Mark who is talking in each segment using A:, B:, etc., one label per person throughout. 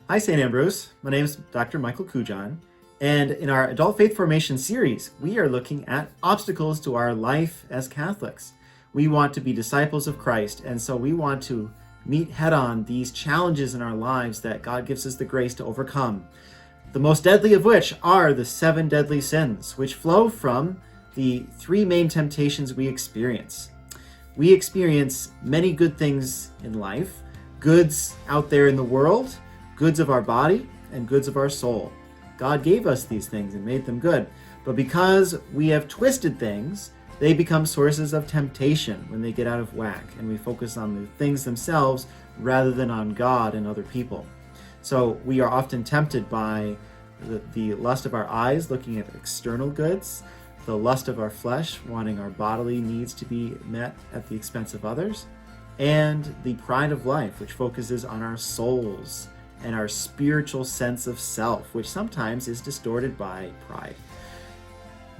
A: Hi, St. Ambrose. My name is Dr. Michael Kujan, and in our Adult Faith Formation series, we are looking at obstacles to our life as Catholics. We want to be disciples of Christ, and so we want to meet head-on these challenges in our lives that God gives us the grace to overcome. The most deadly of which are the 7 deadly sins, which flow from the 3 main temptations we experience. We experience many good things in life, goods out there in the world, goods of our body, and goods of our soul. God gave us these things and made them good. But because we have twisted things, they become sources of temptation when they get out of whack, and we focus on the things themselves rather than on God and other people. So we are often tempted by the lust of our eyes, looking at external goods, the lust of our flesh, wanting our bodily needs to be met at the expense of others, and the pride of life, which focuses on our souls and our spiritual sense of self, which sometimes is distorted by pride.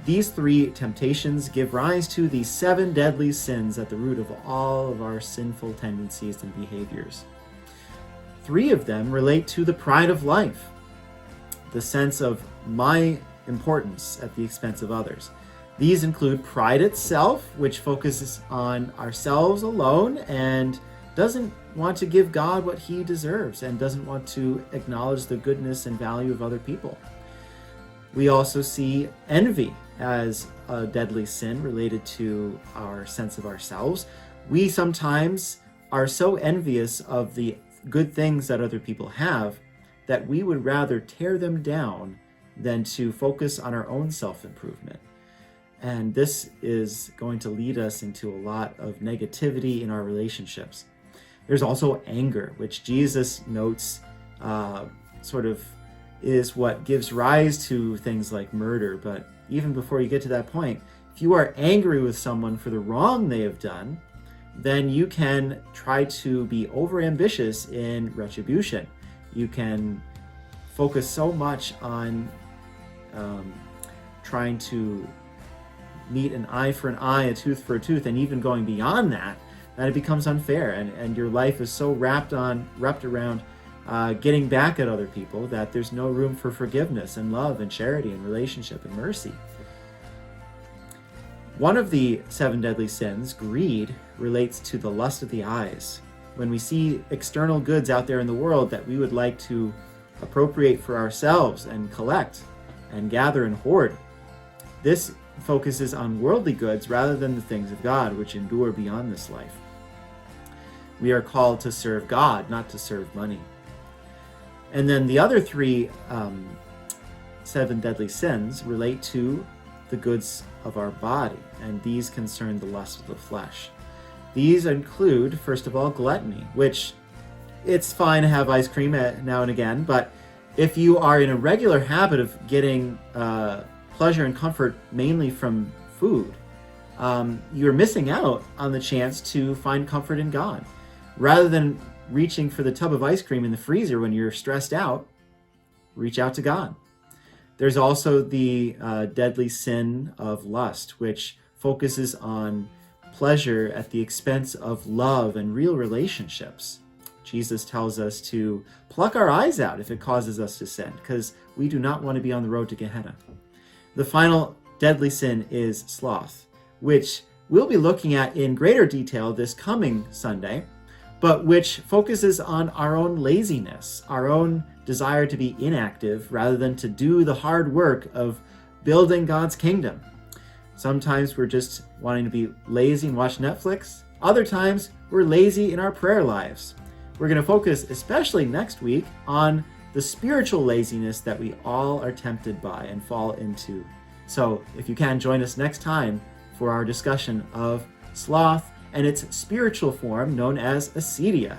A: These 3 temptations give rise to the 7 deadly sins at the root of all of our sinful tendencies and behaviors. 3 of them relate to the pride of life, the sense of my importance at the expense of others. These include pride itself, which focuses on ourselves alone and doesn't want to give God what he deserves and doesn't want to acknowledge the goodness and value of other people. We also see envy as a deadly sin related to our sense of ourselves. We sometimes are so envious of the good things that other people have that we would rather tear them down than to focus on our own self-improvement. And this is going to lead us into a lot of negativity in our relationships. There's also anger, which Jesus notes sort of is what gives rise to things like murder. But even before you get to that point, if you are angry with someone for the wrong they have done, then you can try to be overambitious in retribution. You can focus so much on trying to meet an eye for an eye, a tooth for a tooth, and even going beyond that it becomes unfair, and your life is so wrapped around getting back at other people that there's no room for forgiveness and love and charity and relationship and mercy. One of the 7 deadly sins, greed, relates to the lust of the eyes. When we see external goods out there in the world that we would like to appropriate for ourselves and collect and gather and hoard, this focuses on worldly goods rather than the things of God, which endure beyond this life. We are called to serve God, not to serve money. And then the other 3 7 deadly sins relate to the goods of our body, and these concern the lust of the flesh. These include, first of all, gluttony, which it's fine to have ice cream now and again, but if you are in a regular habit of getting pleasure and comfort mainly from food, you're missing out on the chance to find comfort in God. Rather than reaching for the tub of ice cream in the freezer when you're stressed out, reach out to God. There's also the deadly sin of lust, which focuses on pleasure at the expense of love and real relationships. Jesus tells us to pluck our eyes out if it causes us to sin, because we do not want to be on the road to Gehenna. The final deadly sin is sloth, which we'll be looking at in greater detail this coming Sunday, but which focuses on our own laziness, our own desire to be inactive rather than to do the hard work of building God's kingdom. Sometimes we're just wanting to be lazy and watch Netflix. Other times we're lazy in our prayer lives. We're going to focus, especially next week, on the spiritual laziness that we all are tempted by and fall into. So if you can, join us next time for our discussion of sloth and its spiritual form known as acedia.